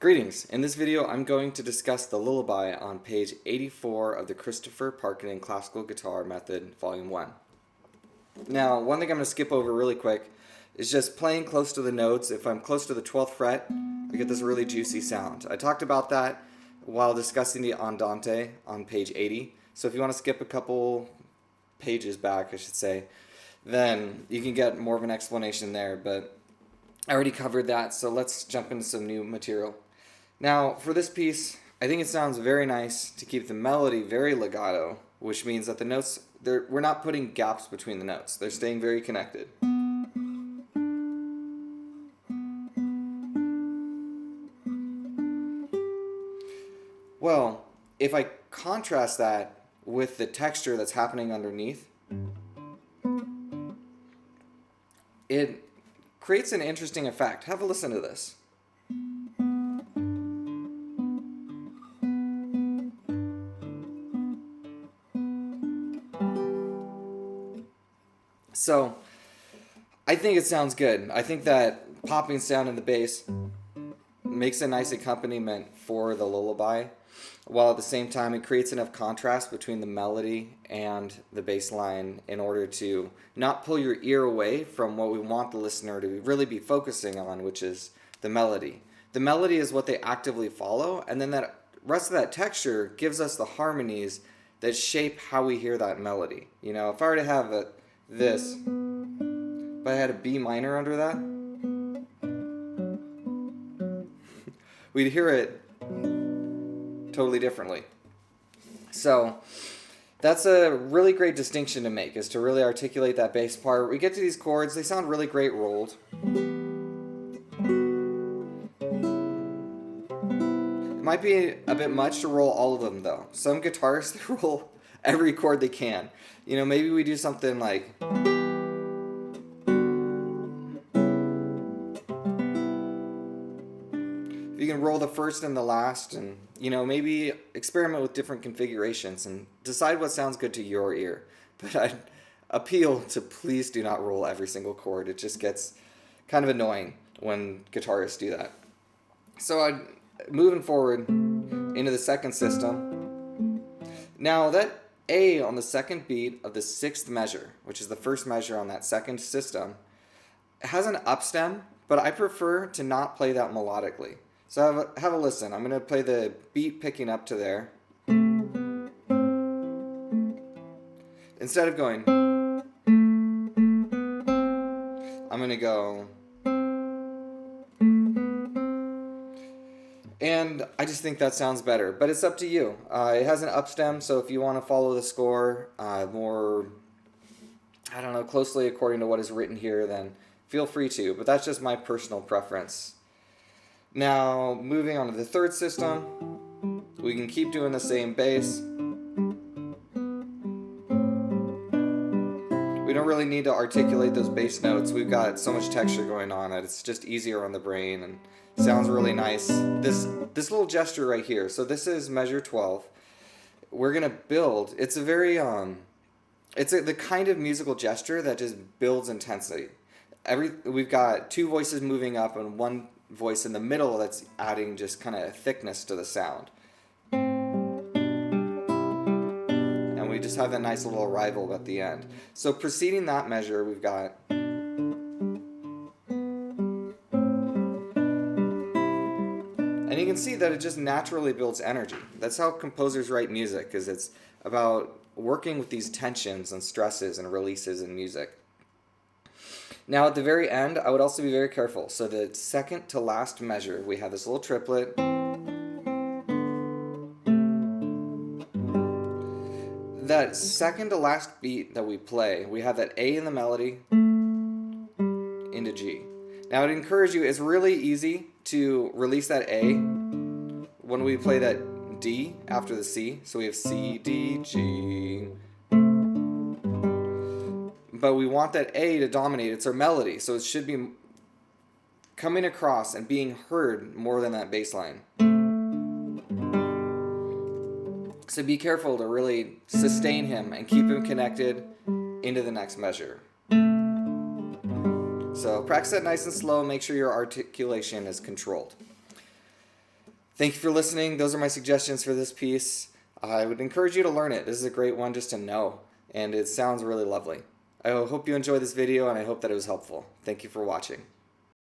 Greetings. In this video, I'm going to discuss the Lullaby on page 84 of the Christopher Parkening Classical Guitar Method, Volume 1. Now, one thing I'm going to skip over really quick is just playing close to the notes. If I'm close to the 12th fret, I get this really juicy sound. I talked about that while discussing the Andante on page 80. So if you want to skip a couple pages back, I should say, then you can get more of an explanation there. But I already covered that, so let's jump into some new material. Now, for this piece, I think it sounds very nice to keep the melody very legato, which means that the notes, we're not putting gaps between the notes. They're staying very connected. Well, if I contrast that with the texture that's happening underneath, it creates an interesting effect. Have a listen to this. So, I think it sounds good. I think that popping sound in the bass makes a nice accompaniment for the lullaby, while at the same time it creates enough contrast between the melody and the bass line in order to not pull your ear away from what we want the listener to really be focusing on, which is the melody. The melody is what they actively follow, and then that rest of that texture gives us the harmonies that shape how we hear that melody. You know, if I were to have this, if I had a B minor under that, we'd hear it totally differently. So that's a really great distinction to make, is to really articulate that bass part. We get to these chords, they sound really great rolled. It might be a bit much to roll all of them though. Some guitarists, they roll every chord they can. You know, maybe we do something like, you can roll the first and the last, and you know, maybe experiment with different configurations and decide what sounds good to your ear. But I'd appeal to please do not roll every single chord. It just gets kind of annoying when guitarists do that. So moving forward into the second system. Now that A on the second beat of the sixth measure, which is the first measure on that second system, has an upstem, but I prefer to not play that melodically. So have a listen. I'm going to play the beat picking up to there. Instead of going, I'm going to go, and I just think that sounds better, but it's up to you. It has an upstem, so if you want to follow the score more, I don't know, closely according to what is written here, then feel free to, but that's just my personal preference. Now, moving on to the third system, we can keep doing the same bass. We don't really need to articulate those bass notes. We've got so much texture going on that it's just easier on the brain and sounds really nice. This little gesture right here, so this is measure 12. We're going to build, it's a very, the kind of musical gesture that just builds intensity. We've got two voices moving up and one voice in the middle that's adding just kind of thickness to the sound. And we just have that nice little arrival at the end. So preceding that measure, we've got, and you can see that it just naturally builds energy. That's how composers write music, is it's about working with these tensions and stresses and releases in music. Now at the very end, I would also be very careful. So the second to last measure, we have this little triplet. That second to last beat that we play, we have that A in the melody into G. Now I'd encourage you, it's really easy to release that A when we play that D after the C. So we have C, D, G. But we want that A to dominate. It's our melody, so it should be coming across and being heard more than that bass line. So be careful to really sustain him and keep him connected into the next measure. So practice that nice and slow. Make sure your articulation is controlled. Thank you for listening. Those are my suggestions for this piece. I would encourage you to learn it. This is a great one just to know, and it sounds really lovely. I hope you enjoyed this video, and I hope that it was helpful. Thank you for watching.